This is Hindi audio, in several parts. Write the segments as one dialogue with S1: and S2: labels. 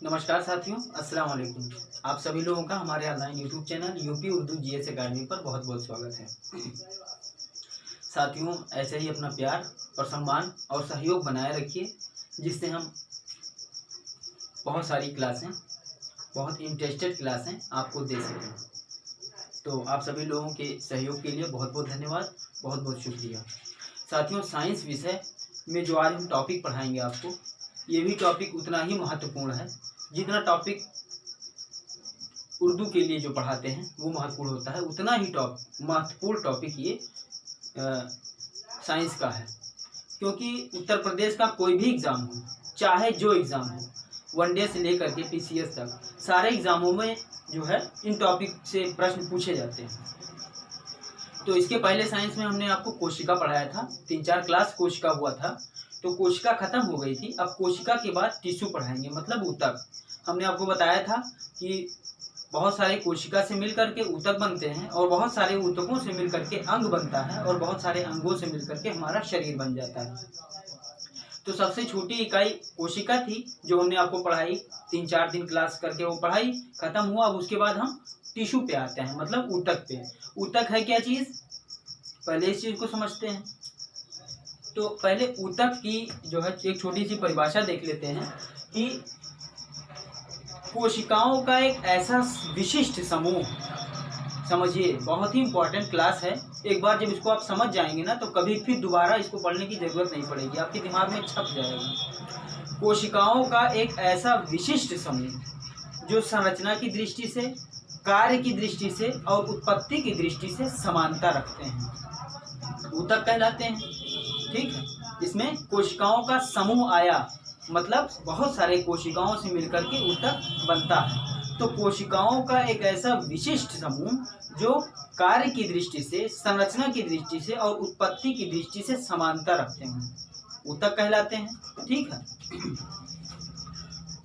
S1: नमस्कार साथियों, अस्सलाम वालेकुम। आप सभी लोगों का हमारे online YouTube channel UP Urdu GS academy पर बहुत बहुत स्वागत है। साथियों, ऐसे ही अपना प्यार और सम्मान और सहयोग बनाए रखिए, जिससे हम बहुत सारी क्लासें, बहुत इंटरेस्टेड क्लासें आपको दे सकें। तो आप सभी लोगों के सहयोग के लिए बहुत बहुत धन्यवाद, बहुत बहुत शुक्रिया। साथियों, साइंस विषय में जो आज हम टॉपिक पढ़ाएंगे आपको, ये भी टॉपिक उतना ही महत्वपूर्ण है जितना टॉपिक उर्दू के लिए जो पढ़ाते हैं वो महत्वपूर्ण होता है, उतना ही महत्वपूर्ण टॉपिक ये साइंस का है। क्योंकि उत्तर प्रदेश का कोई भी एग्ज़ाम हो, चाहे जो एग्ज़ाम हो, वनडे से लेकर के पीसीएस तक, सारे एग्ज़ामों में जो है इन टॉपिक से प्रश्न पूछे जाते हैं। तो इसके पहले साइंस में हमने आपको कोशिका पढ़ाया था, 3-4 क्लास कोशिका हुआ था। तो कोशिका खत्म हो गई थी, अब कोशिका के बाद टिश्यू पढ़ाएंगे, मतलब ऊतक। हमने आपको बताया था कि बहुत सारे कोशिका से मिलकर के ऊतक बनते हैं और बहुत सारे ऊतकों से मिलकर के अंग बनता है और बहुत सारे अंगों से मिलकर के हमारा शरीर बन जाता है। तो सबसे छोटी इकाई कोशिका थी जो हमने आपको पढ़ाई, 3-4 दिन क्लास करके वो पढ़ाई खत्म हुआ। अब उसके बाद हम टिश्यू पे आते हैं, मतलब ऊतक पे। ऊतक है क्या चीज़, पहले इस चीज़ को समझते हैं। तो पहले ऊतक की जो है एक छोटी सी परिभाषा देख लेते हैं कि कोशिकाओं का एक ऐसा विशिष्ट समूह, समझिए बहुत ही इंपॉर्टेंट क्लास है। एक बार जब इसको आप समझ जाएंगे ना, तो कभी फिर दोबारा इसको पढ़ने की जरूरत नहीं पड़ेगी, आपके दिमाग में छप जाएगा। कोशिकाओं का एक ऐसा विशिष्ट समूह जो संरचना की दृष्टि से, कार्य की दृष्टि से और उत्पत्ति की दृष्टि से समानता रखते हैं, ऊतक कहलाते हैं। ठीक है, इसमें कोशिकाओं का समूह आया, मतलब बहुत सारे कोशिकाओं से मिलकर के ऊतक बनता है। तो कोशिकाओं का एक ऐसा विशिष्ट समूह जो कार्य की दृष्टि से, संरचना की दृष्टि से और उत्पत्ति की दृष्टि से समानता रखते हैं, ऊतक कहलाते हैं। ठीक है,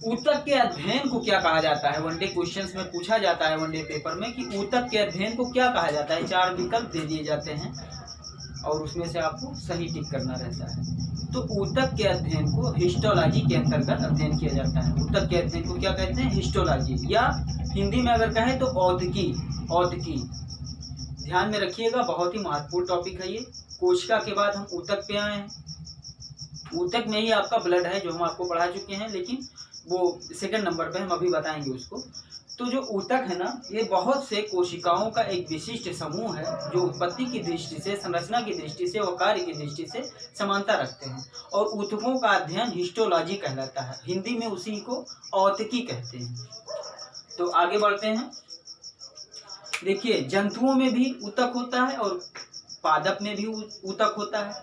S1: ऊतक के अध्ययन को क्या कहा जाता है, वनडे क्वेश्चंस में पूछा जाता है, वनडे पेपर में, कि ऊतक के अध्ययन को क्या कहा जाता है। 4 विकल्प दे दिए जाते हैं और उसमें से आपको सही टिक करना रहता है। तो ऊतक के अध्ययन को हिस्टोलॉजी के अंतर्गत अध्ययन किया जाता है। ऊतक के अध्ययन को क्या कहते हैं, हिस्टोलॉजी, या हिंदी में अगर कहें तो औतकी। औतकी ध्यान में रखिएगा, बहुत ही महत्वपूर्ण टॉपिक है ये। कोशिका के बाद हम ऊतक पे आए हैं। ऊतक में ही आपका ब्लड है जो हम आपको पढ़ा चुके हैं, लेकिन वो सेकंड नंबर पे, हम अभी बताएंगे उसको। तो जो ऊतक है ना, ये बहुत से कोशिकाओं का एक विशिष्ट समूह है जो उत्पत्ति की दृष्टि से, संरचना की दृष्टि से और कार्य की दृष्टि से समानता रखते हैं। और ऊतकों का अध्ययन हिस्टोलॉजी कहलाता है, हिंदी में उसी को औतकी कहते हैं। तो आगे बढ़ते हैं। देखिए, जंतुओं में भी ऊतक होता है और पादप में भी ऊतक होता है।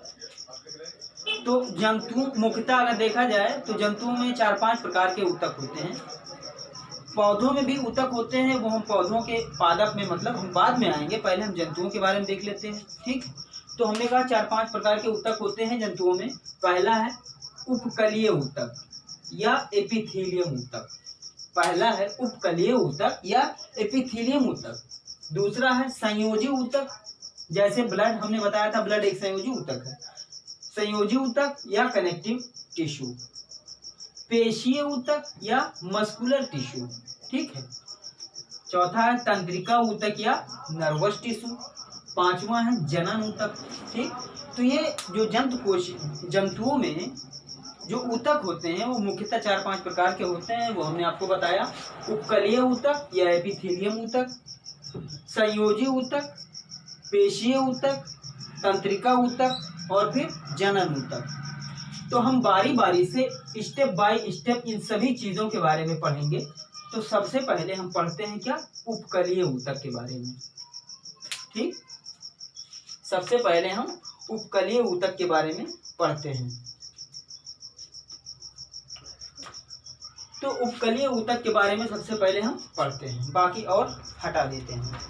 S1: तो जंतु मुख्यतः अगर देखा जाए तो जंतुओं में 4-5 प्रकार के ऊतक होते हैं। पौधों में भी ऊतक होते हैं, वो हम पौधों के पादप में, मतलब हम बाद में आएंगे, पहले हम जंतुओं के बारे में देख लेते हैं। ठीक, तो हमने कहा 4-5 प्रकार के ऊतक होते हैं जंतुओं में। पहला है उपकलीय ऊतक या एपिथेलियम ऊतक। पहला है उपकलीय ऊतक या एपिथेलियम ऊतक। दूसरा है संयोजी ऊतक, जैसे ब्लड, हमने बताया था ब्लड एक संयोजी ऊतक है, संयोजी ऊतक या कनेक्टिव टिश्यू। पेशीय ऊतक या मस्कुलर टिश्यू। ठीक है, चौथा है तंत्रिका ऊतक या नर्वस टिश्यू। पांचवा है जनन ऊतक। ठीक, तो ये जो जंतुओं में जो ऊतक होते हैं वो मुख्यतः 4-5 प्रकार के होते हैं, वो हमने आपको बताया। उपकलीय ऊतक या एपिथेलियम ऊतक, संयोजी ऊतक, पेशीय ऊतक, तंत्रिका ऊतक और फिर जनन ऊतक। तो हम बारी बारी से, स्टेप बाय स्टेप इन सभी चीजों के बारे में पढ़ेंगे। तो सबसे पहले हम पढ़ते हैं क्या, उपकलीय ऊतक के बारे में। ठीक, सबसे पहले हम उपकलीय ऊतक के बारे में पढ़ते हैं। तो उपकलीय ऊतक के बारे में सबसे पहले हम पढ़ते हैं, बाकी और हटा देते हैं।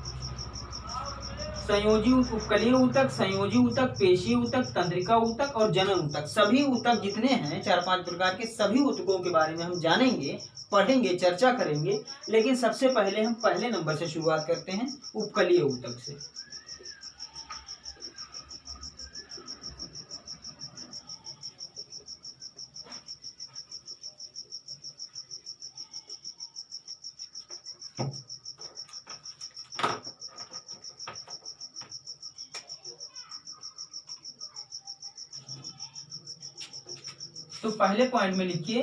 S1: संयोजी उपकलीय ऊतक, संयोजी ऊतक, पेशीय ऊतक, तंत्रिका ऊतक और जनन ऊतक, सभी ऊतक जितने हैं 4-5 प्रकार के, सभी ऊतकों के बारे में हम जानेंगे, पढ़ेंगे, चर्चा करेंगे। लेकिन सबसे पहले हम पहले नंबर से शुरुआत करते हैं, उपकलीय ऊतक से। तो पहले पॉइंट में लिखिए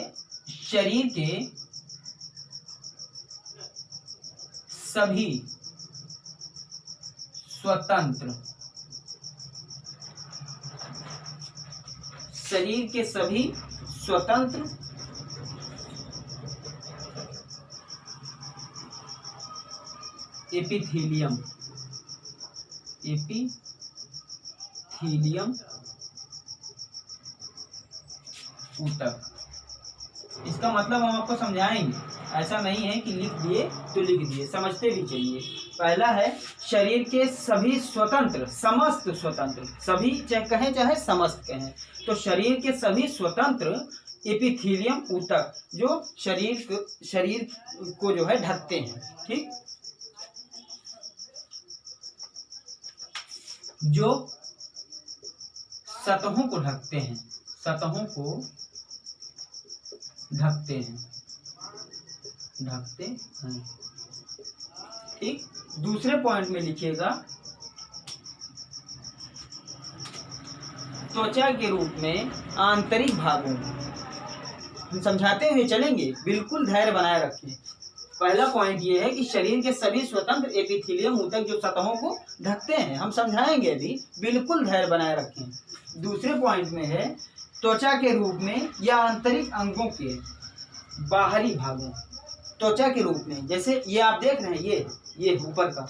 S1: शरीर के सभी स्वतंत्र, शरीर के सभी स्वतंत्र एपिथेलियम, एपिथेलियम ऊतक। इसका मतलब हम आपको समझाएंगे, ऐसा नहीं है कि लिख दिए तो लिख दिए, समझते भी चाहिए। पहला है शरीर के सभी स्वतंत्र, समस्त स्वतंत्र, सभी चाहे कहें चाहे समस्त कहें, तो शरीर के सभी स्वतंत्र एपिथेलियम ऊतक जो शरीर को जो है ढकते हैं, ठीक, जो सतहों को ढकते हैं, सतहों को ढकते हैं, ठीक। दूसरे पॉइंट में लिखिएगा त्वचा के रूप में आंतरिक भागों, हम समझाते हुए चलेंगे, बिल्कुल धैर्य बनाए रखें। पहला पॉइंट ये है कि शरीर के सभी स्वतंत्र एपिथेलियम ऊतक जो सतहों को ढकते हैं, हम समझाएंगे अभी, बिल्कुल धैर्य बनाए रखें। दूसरे पॉइंट में है त्वचा के रूप में या आंतरिक अंगों के बाहरी भागों, त्वचा के रूप में, जैसे ये आप देख रहे हैं, ये ऊपर का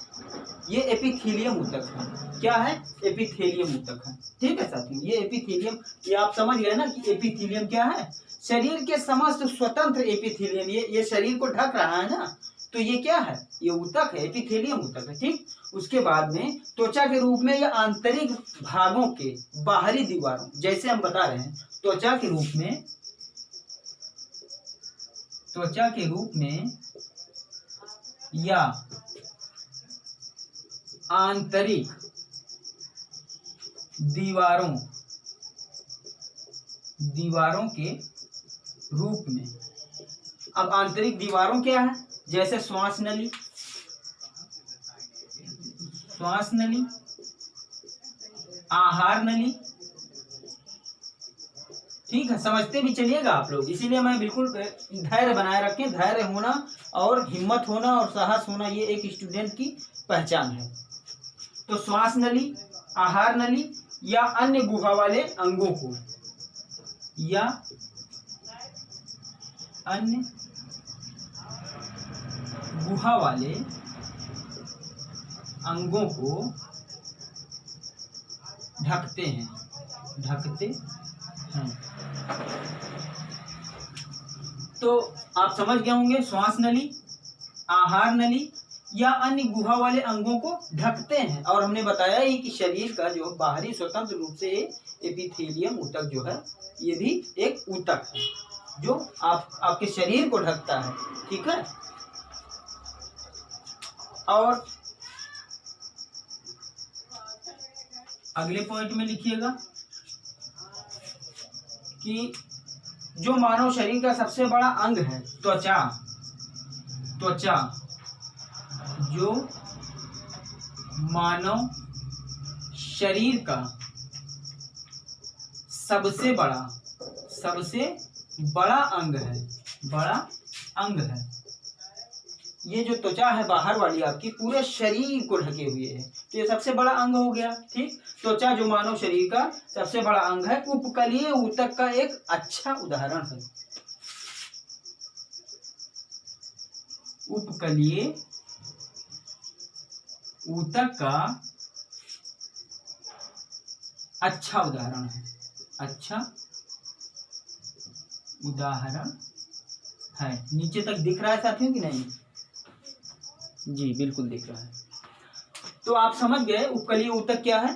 S1: ये एपिथेलियम ऊतक है। क्या है? एपिथेलियम ऊतक है, ठीक है साथियों। ये एपिथेलियम, ये आप समझ गए ना कि एपिथेलियम क्या है? शरीर के समस्त स्वतंत्र एपिथेलियम, ये शरीर को ढक रहा है ना, तो ये क्या है? ये ऊतक है, एपिथेलियम ऊतक है, ठीक। उसके बाद में त्वचा के रूप में या आंतरिक भागों के बाहरी दीवारों, जैसे हम बता रहे हैं त्वचा के रूप में, त्वचा के रूप में या आंतरिक दीवारों के रूप में। अब आंतरिक दीवारों क्या है? जैसे श्वास नली, आहार नली, ठीक है, समझते भी चलिएगा आप लोग। इसीलिए मैं बिल्कुल धैर्य बनाए रखें, धैर्य होना और हिम्मत होना और साहस होना, ये एक स्टूडेंट की पहचान है। तो श्वास नली, आहार नली या अन्य गुहा वाले अंगों को, या अन्य गुहा वाले अंगों को ढकते हैं। तो आप समझ गए होंगे, श्वास नली, आहार नली या अन्य गुहा वाले अंगों को ढकते हैं। और हमने बताया ही कि शरीर का जो बाहरी स्वतंत्र रूप से एपिथेलियम ऊतक जो है, ये भी एक ऊतक है जो आपके शरीर को ढकता है, ठीक है। और अगले पॉइंट में लिखिएगा कि जो मानव शरीर का सबसे बड़ा अंग है त्वचा, जो मानव शरीर का सबसे बड़ा अंग है, ये जो त्वचा है बाहर वाली आपकी पूरे शरीर को ढके हुए है, तो ये सबसे बड़ा अंग हो गया, ठीक। त्वचा जो मानव शरीर का सबसे बड़ा अंग है, उपकलीय ऊतक का एक अच्छा उदाहरण है। उपकलीय ऊतक का अच्छा उदाहरण है। नीचे तक दिख रहा है साथियों कि नहीं? जी बिल्कुल दिख रहा है। तो आप समझ गए उपकलीय ऊतक क्या है।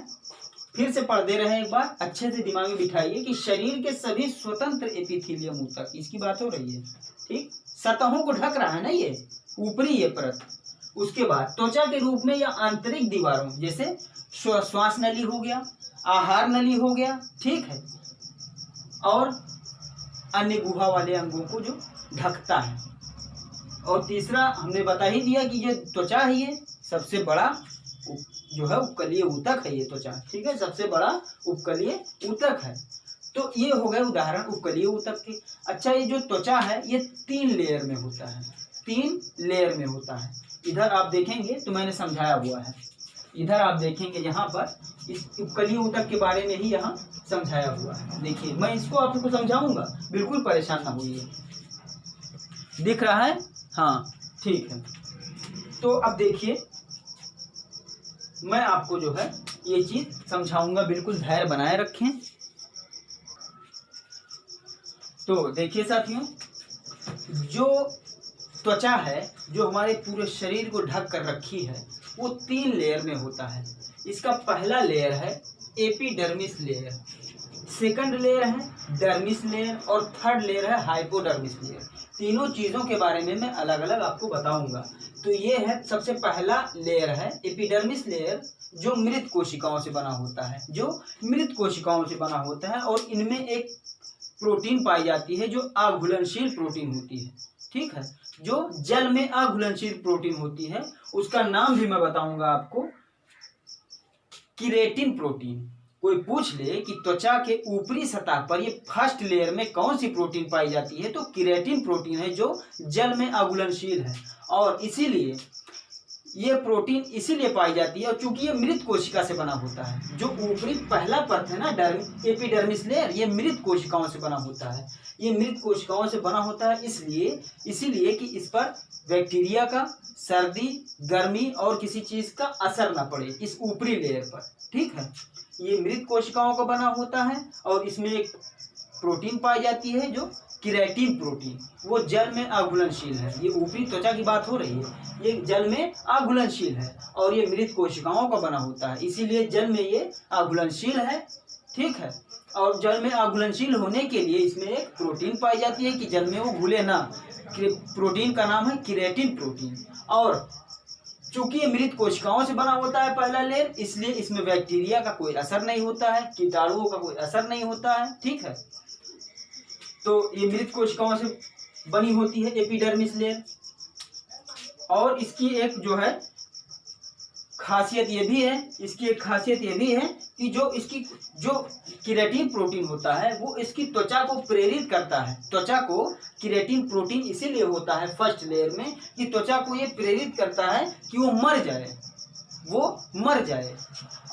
S1: फिर से पढ़ दे रहे हैं एक बार, अच्छे से दिमाग में बिठाइए कि शरीर के सभी स्वतंत्र एपिथेलियम ऊतक, इसकी बात हो रही है, ठीक। सतहों को ढक रहा है ना ये ऊपरी ये परत। उसके बाद त्वचा के रूप में या आंतरिक दीवारों, जैसे श्वास नली हो गया, आहार नली हो गया, ठीक है, और अन्य गुहा वाले अंगों को जो ढकता है। और तीसरा हमने बता ही दिया कि ये त्वचा है, ये सबसे बड़ा जो है उपकलीय ऊतक है ये त्वचा, ठीक है, सबसे बड़ा उपकलीय ऊतक है। तो ये हो गए उदाहरण उपकलीय ऊतक के। अच्छा, ये जो त्वचा है ये 3 लेयर में होता है, 3 लेयर में होता है। इधर आप देखेंगे तो मैंने समझाया हुआ है, इधर आप देखेंगे यहाँ पर इस उपकलीय ऊतक के बारे में ही यहाँ समझाया हुआ है। देखिए मैं इसको आपको समझाऊंगा, बिल्कुल परेशान ना होइए। दिख रहा है? हाँ ठीक है। तो अब देखिए मैं आपको जो है ये चीज समझाऊंगा, बिल्कुल धैर्य बनाए रखें। तो देखिए साथियों, जो त्वचा है जो हमारे पूरे शरीर को ढक कर रखी है वो 3 लेयर में होता है। इसका पहला लेयर है एपिडर्मिस लेयर, सेकंड लेयर है डर्मिस लेयर और थर्ड लेयर है हाइपोडर्मिस लेयर। तीनों चीज़ों के बारे में मैं अलग अलग आपको बताऊंगा। तो ये है सबसे पहला लेयर है एपिडर्मिस लेयर, जो मृत कोशिकाओं से बना होता है, जो मृत कोशिकाओं से बना होता है। और इनमें एक प्रोटीन पाई जाती है जो अघुलनशील प्रोटीन होती है, ठीक है, जो जल में अघुलनशील प्रोटीन होती है। उसका नाम भी मैं बताऊंगा आपको, किरेटिन प्रोटीन। कोई पूछ ले कि त्वचा के ऊपरी सतह पर ये फर्स्ट लेयर में कौन सी प्रोटीन पाई जाती है, तो किरेटिन प्रोटीन है जो जल में अघुलनशील है। और इसीलिए ये प्रोटीन इसीलिए पाई जाती है और चूंकि ये मृत कोशिका से बना होता है। जो ऊपरी पहला परत है ना एपिडर्मिस लेयर, ये मृत कोशिकाओं से बना होता है। ये मृत कोशिकाओं से बना होता है इसीलिए कि इस पर बैक्टीरिया का, सर्दी, गर्मी और किसी चीज का असर ना पड़े इस ऊपरी लेयर पर, ठीक है। ये मृत कोशिकाओं का बना होता है और इसमें एक प्रोटीन पाई जाती है जो किरेटिन प्रोटीन, वो जल में अघुलनशील है। ये ऊपरी त्वचा की बात हो रही है, ये जल में अघुलनशील है और ये मृत कोशिकाओं का बना होता है, इसीलिए जल में ये अघुलनशील है, ठीक है। और जल में अघुलनशील होने के लिए इसमें एक प्रोटीन पाई जाती है कि जल में वो घुले ना। प्रोटीन का नाम है किरेटिन प्रोटीन। और चूंकि ये मृत कोशिकाओं से बना होता है पहला लेयर, इसलिए इसमें बैक्टीरिया का कोई असर नहीं होता है, कीटाणुओं का कोई असर नहीं होता है, ठीक है। तो ये मृत कोशिकाओं से बनी होती है एपिडर्मिस लेयर। और इसकी एक जो है खासियत ये भी है, इसकी एक खासियत ये भी है कि जो किरेटिन प्रोटीन होता है वो इसकी त्वचा को प्रेरित करता है। त्वचा को किरेटिन प्रोटीन इसीलिए होता है फर्स्ट लेयर में कि त्वचा को ये प्रेरित करता है कि वो मर जाए।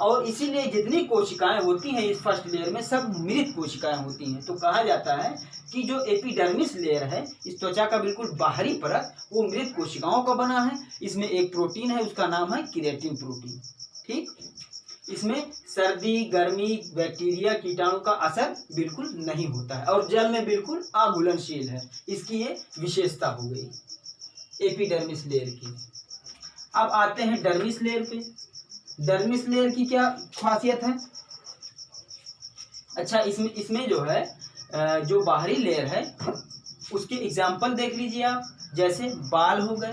S1: और इसीलिए जितनी कोशिकाएं होती हैं इस फर्स्ट लेयर में सब मृत कोशिकाएं होती हैं। तो कहा जाता है कि जो एपिडर्मिस लेयर है, इस त्वचा का बिल्कुल बाहरी परत, वो मृत कोशिकाओं का बना है। इसमें एक प्रोटीन है, उसका नाम है किरेटिन प्रोटीन, ठीक। इसमें सर्दी, गर्मी, बैक्टीरिया, कीटाणु का असर बिल्कुल नहीं होता है और जल में बिल्कुल अघुलनशील है। इसकी ये विशेषता हो गई एपिडर्मिस लेयर की। अब आते हैं डर्मिस लेयर पे। डर्मिस लेयर की क्या खासियत है? अच्छा, इसमें जो है जो बाहरी लेयर है उसके एग्जाम्पल देख लीजिए आप, जैसे बाल हो गए,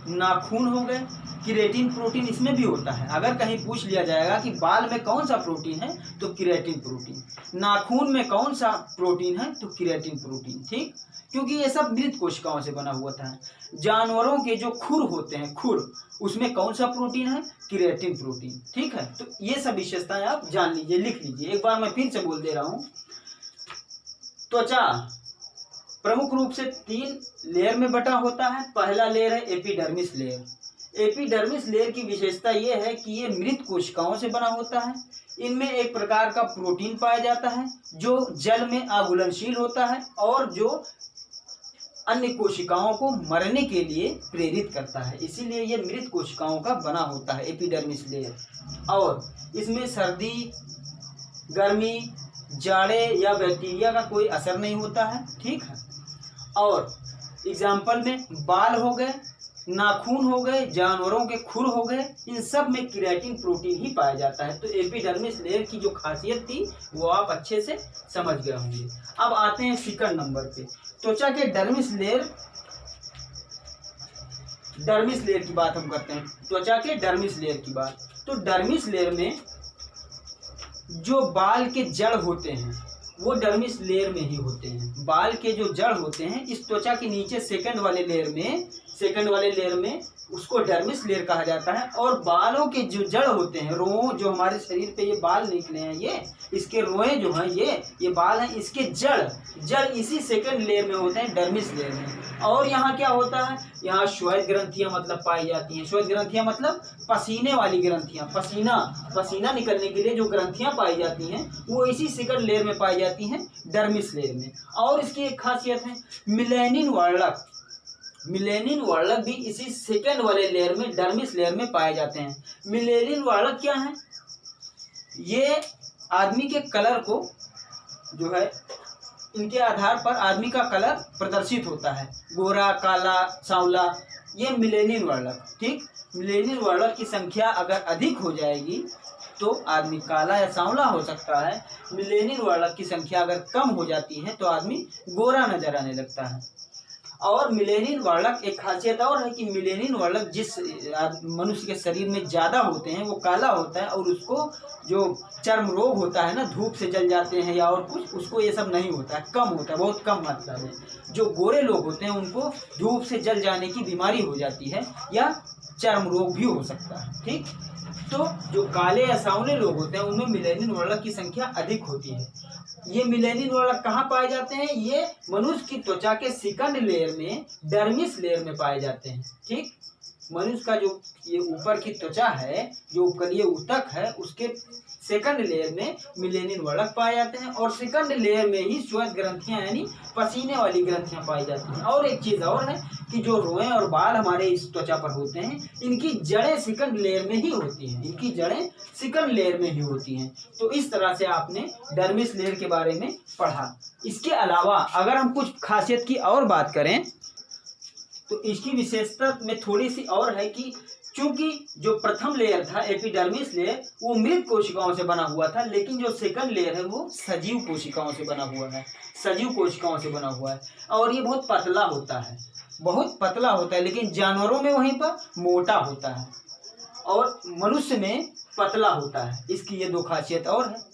S1: नाखून हो गए। किरेटिन प्रोटीन इसमें भी होता है। अगर कहीं पूछ लिया जाएगा कि बाल में कौन सा प्रोटीन है, तो किरेटिन प्रोटीन। नाखून में कौन सा प्रोटीन है, तो किरेटिन प्रोटीन, ठीक, क्योंकि ये सब मृत कोशिकाओं से बना हुआ था। जानवरों के जो खुर होते हैं, खुर, उसमें कौन सा प्रोटीन है, किरेटिन प्रोटीन, ठीक है। तो ये सब विशेषताएं आप जान लीजिए, लिख लीजिए। एक बार मैं फिर से बोल दे रहा हूँ। त्वचा प्रमुख रूप से 3 लेयर में बटा होता है। पहला लेयर है एपिडर्मिस लेयर। एपिडर्मिस लेयर की विशेषता ये है कि ये मृत कोशिकाओं से बना होता है। इनमें एक प्रकार का प्रोटीन पाया जाता है जो जल में अघुलनशील होता है और जो अन्य कोशिकाओं को मरने के लिए प्रेरित करता है। इसीलिए ये मृत कोशिकाओं का बना होता है एपिडर्मिस लेयर। और इसमें सर्दी, गर्मी, जाड़े या बैक्टीरिया का कोई असर नहीं होता है, ठीक है। और एग्जाम्पल में बाल हो गए, नाखून हो गए, जानवरों के खुर हो गए, इन सब में किरेटिन प्रोटीन ही पाया जाता है। तो एपिडर्मिस लेयर की जो खासियत थी वो आप अच्छे से समझ गए होंगे। अब आते हैं सेकंड नंबर पे, त्वचा के डर्मिस लेयर की बात हम करते हैं। त्वचा के डर्मिस लेयर की बात, तो डर्मिस लेयर में जो बाल के जड़ होते हैं वो डर्मिस लेयर में ही होते हैं। बाल के जो जड़ होते हैं इस त्वचा के नीचे सेकंड वाले लेयर में उसको डर्मिस लेयर कहा जाता है। और बालों के जो जड़ होते हैं, रों जो हमारे शरीर पे ये बाल निकले हैं, ये इसके रोएं जो हैं, ये बाल हैं, इसके जड़ इसी सेकंड लेयर में होते हैं, डर्मिस लेयर में। और यहाँ क्या होता है, यहाँ श्वेत ग्रंथियां मतलब पाई जाती हैं। श्वेत ग्रंथियां मतलब पसीने वाली ग्रंथियां, पसीना निकलने के लिए जो ग्रंथियां पाई जाती हैं वो इसी सेकंड लेयर में पाई जाती हैं, डर्मिस लेयर में। और इसकी एक खासियत है, मिलेनिन वर्णक भी इसी सेकंड वाले लेयर में, डर्मिस लेयर में पाए जाते हैं। मिलेनिन वर्णक क्या है, ये आदमी के कलर को जो है, इनके आधार पर आदमी का कलर प्रदर्शित होता है, गोरा, काला, सांवला, ये मिलेनिन वर्णक। ठीक, मिलेनिन वर्णक की संख्या अगर अधिक हो जाएगी तो आदमी काला या सांवला हो सकता है। मिलेनिन वर्णक की संख्या अगर कम हो जाती है तो आदमी गोरा नजर आने लगता है। और मिलेनिन वर्णक एक खासियत और है कि मिलेनिन वर्णक जिस मनुष्य के शरीर में ज़्यादा होते हैं वो काला होता है, और उसको जो चर्म रोग होता है ना, धूप से जल जाते हैं या और कुछ, उसको ये सब नहीं होता है, कम होता है, बहुत कम मात्रा में। जो गोरे लोग होते हैं उनको धूप से जल जाने की बीमारी हो जाती है या चर्म रोग भी हो सकता है। ठीक, तो जो काले या सांवले लोग होते हैं उनमें मिलेनिन वर्णक की संख्या अधिक होती है। ये मिलेनिन वर्णक कहाँ पाए जाते हैं, ये मनुष्य की त्वचा के सेकंड लेयर में, डर्मिस लेयर में पाए जाते हैं। ठीक, मनुष्य का जो ये ऊपर की त्वचा है, जो उपकलीय ऊतक है, उसके सेकंड लेयर में मिलेनिन वर्णक पाए जाते हैं। और सेकंड लेयर में ही श्वेत ग्रंथियां यानी पसीने वाली ग्रंथियां पाई जाती हैं। और एक चीज और है कि जो रोएं और बाल हमारे इस त्वचा पर होते हैं, इनकी जड़ें सेकंड लेयर में ही होती हैं, तो इस तरह से आपने डर्मिस लेयर के बारे में पढ़ा। इसके अलावा अगर हम कुछ खासियत की और बात करें तो इसकी विशेषता में थोड़ी सी और है कि चूंकि जो प्रथम लेयर था एपिडर्मिस लेयर, वो मृत कोशिकाओं से बना हुआ था, लेकिन जो सेकंड लेयर है वो सजीव कोशिकाओं से बना हुआ है। और ये बहुत पतला होता है, लेकिन जानवरों में वहीं पर मोटा होता है और मनुष्य में पतला होता है। इसकी ये दो खासियत और है।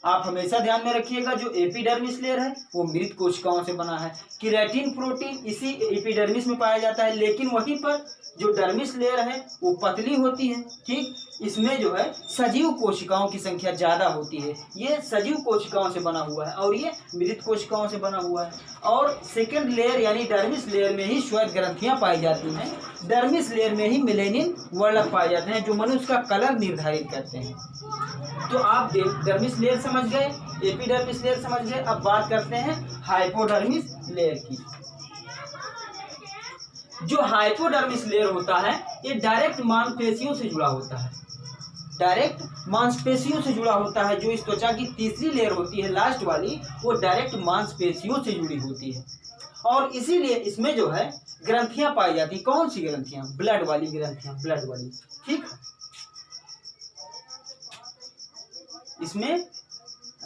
S1: आप हमेशा ध्यान में रखिएगा, जो एपिडर्मिस लेयर है वो मृत कोशिकाओं से बना है। केराटिन प्रोटीन इसी एपिडर्मिस में पाया जाता है, लेकिन वहीं पर जो डर्मिस लेयर है वो पतली होती है। ठीक, इसमें जो है सजीव कोशिकाओं की संख्या ज़्यादा होती है। ये सजीव कोशिकाओं से बना हुआ है और ये मृत कोशिकाओं से बना हुआ है। और सेकेंड लेयर यानी डर्मिस लेयर में ही श्वेत ग्रंथियाँ पाई जाती हैं। डर्मिस लेयर में ही मिलेनिन वर्णक पाए जाते हैं, जो मनुष्य का कलर निर्धारित करते हैं। तो आप डर्मिस लेयर समझ गए, एपिडर्मिस लेयर समझ गए। अब बात करते हैं हाइपोडर्मिस लेयर की। जो हाइपोडर्मिस लेयर होता है ये डायरेक्ट मांसपेशियों से जुड़ा होता है। जो इस त्वचा की तीसरी लेयर होती है, लास्ट वाली, वो डायरेक्ट मांसपेशियों से जुड़ी होती है। और इसीलिए इसमें जो है ग्रंथियां पाई जाती। कौन सी ग्रंथियां? ब्लड वाली ग्रंथियां, ब्लड वाली। ठीक, इसमें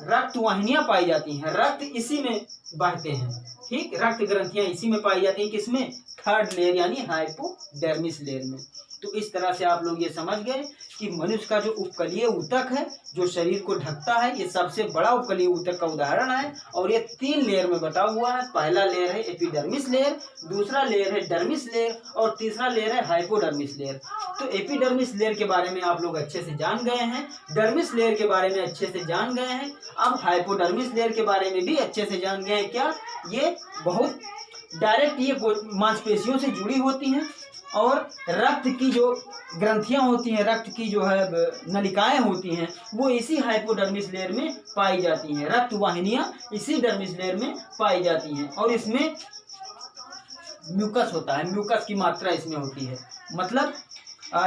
S1: रक्त वाहिनियां पाई जाती हैं, रक्त इसी में बहते हैं। ठीक, रक्त ग्रंथियां इसी में पाई जाती हैं। किसमें? थर्ड लेयर यानी हाइपोडर्मिस लेयर में। तो इस तरह से आप लोग ये समझ गए कि मनुष्य का जो उपकलीय ऊतक है, जो शरीर को ढकता है, ये सबसे बड़ा उपकलीय ऊतक का उदाहरण है। और ये 3 लेयर में बटा हुआ है। पहला लेयर है एपिडर्मिस लेयर, दूसरा लेयर है डर्मिस लेयर और तीसरा लेयर है हाइपोडर्मिस लेयर। तो एपिडर्मिस लेयर के बारे में आप लोग अच्छे से जान गए हैं, डर्मिस लेयर के बारे में अच्छे से जान गए हैं। अब हाइपोडर्मिस लेयर के बारे में भी अच्छे से जान गए हैं। क्या ये बहुत डायरेक्ट ये मांसपेशियों से जुड़ी होती हैं और रक्त की जो ग्रंथियां होती हैं, रक्त की जो है नलिकाएं होती हैं, वो इसी हाइपोडर्मिस लेयर में पाई जाती हैं। रक्त वाहिनियां इसी डर्मिस लेयर में पाई जाती हैं। और इसमें म्यूकस होता है, म्यूकस की मात्रा इसमें होती है, मतलब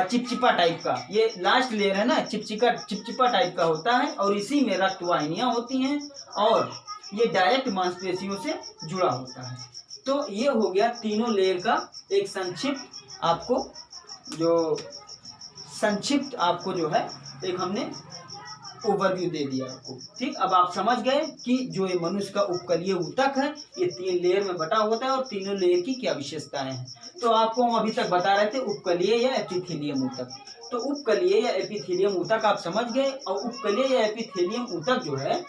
S1: चिपचिपा टाइप का। ये लास्ट लेयर है ना, चिपचिपा टाइप का होता है और इसी में रक्त वाहिनियां होती हैं और ये डायरेक्ट मांसपेशियों से जुड़ा होता है। तो ये हो गया तीनों लेयर का एक संक्षिप्त आपको जो है एक हमने ओवरव्यू दे दिया आपको। ठीक, अब आप समझ गए कि जो ये मनुष्य का उपकलीय ऊतक है ये 3 लेयर में बटा होता है और तीनों लेयर की क्या विशेषताएं हैं। तो आपको हम अभी तक बता रहे थे उपकलीय या एपिथेलियम ऊतक। तो उपकलीय या एपिथेलियम ऊतक आप समझ गए। और उपकलीय या एपिथेलियम ऊतक जो है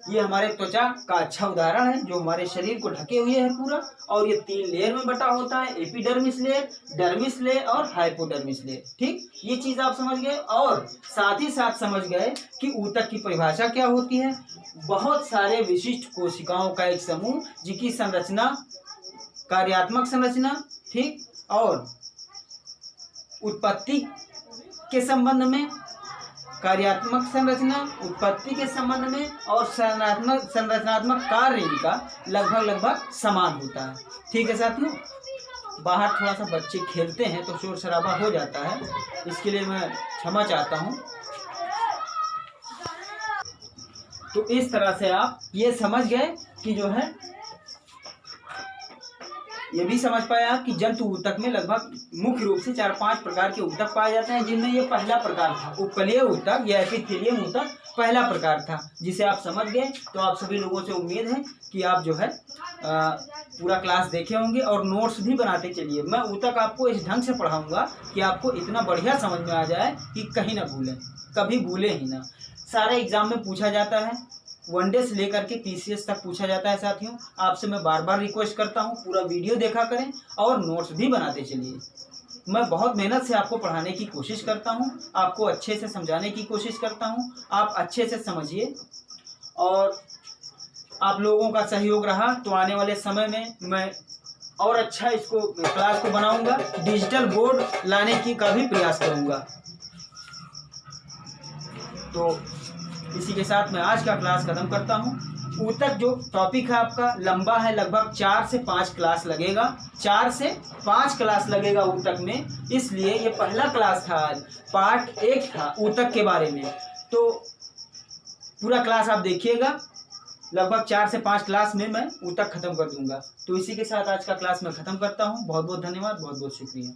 S1: ये हमारे त्वचा का अच्छा उदाहरण है जो हमारे शरीर को ढके हुए है पूरा, और ये 3 लेयर में बटा होता है, एपिडर्मिस लेयर, डर्मिस लेयर और हाइपोडर्मिस लेयर। ठीक, ये चीज आप समझ गए। और साथ ही साथ समझ गए कि ऊतक की परिभाषा क्या होती है। बहुत सारे विशिष्ट कोशिकाओं का एक समूह जिनकी संरचना, कार्यात्मक संरचना, ठीक, और उत्पत्ति के संबंध में, कार्यात्मक संरचना, उत्पत्ति के संबंध में और संरचनात्मक कार्य इनका लगभग समान होता है। ठीक है साथियों, बाहर थोड़ा सा बच्चे खेलते हैं तो शोर शराबा हो जाता है, इसके लिए मैं क्षमा चाहता हूँ। तो इस तरह से आप ये समझ गए कि जो है, ये भी समझ पाए आप कि जंतु ऊतक में लगभग मुख्य रूप से 4-5 प्रकार के ऊतक पाए जाते हैं, जिनमें ये पहला प्रकार था उपकलीय ऊतक या एपिथेलियम ऊतक पहला प्रकार था, जिसे आप समझ गए। तो आप सभी लोगों से उम्मीद है कि आप जो है पूरा क्लास देखे होंगे और नोट्स भी बनाते चलिए। मैं ऊतक आपको इस ढंग से पढ़ाऊंगा कि आपको इतना बढ़िया समझ में आ जाए कि कहीं ना भूलें, कभी भूलें ही ना। सारे एग्जाम में पूछा जाता है, वनडे से लेकर के पीसीएस तक पूछा जाता है। साथियों, आपसे मैं बार बार रिक्वेस्ट करता हूँ, पूरा वीडियो देखा करें और नोट्स भी बनाते चलिए। मैं बहुत मेहनत से आपको पढ़ाने की कोशिश करता हूँ, आपको अच्छे से समझाने की कोशिश करता हूँ, आप अच्छे से समझिए। और आप लोगों का सहयोग रहा तो आने वाले समय में मैं और अच्छा इसको क्लास को बनाऊंगा, डिजिटल बोर्ड लाने की का भी प्रयास करूंगा। तो इसी के साथ मैं आज का क्लास खत्म करता हूँ। ऊतक जो टॉपिक है आपका लंबा है, लगभग 4 से 5 क्लास लगेगा, 4 से 5 क्लास लगेगा ऊतक में। इसलिए ये पहला क्लास था, आज पार्ट 1 था ऊतक के बारे में। तो पूरा क्लास आप देखिएगा, लगभग 4 से 5 क्लास में मैं ऊतक खत्म कर दूंगा। तो इसी के साथ आज का क्लास मैं खत्म करता हूँ। बहुत बहुत धन्यवाद, बहुत बहुत शुक्रिया।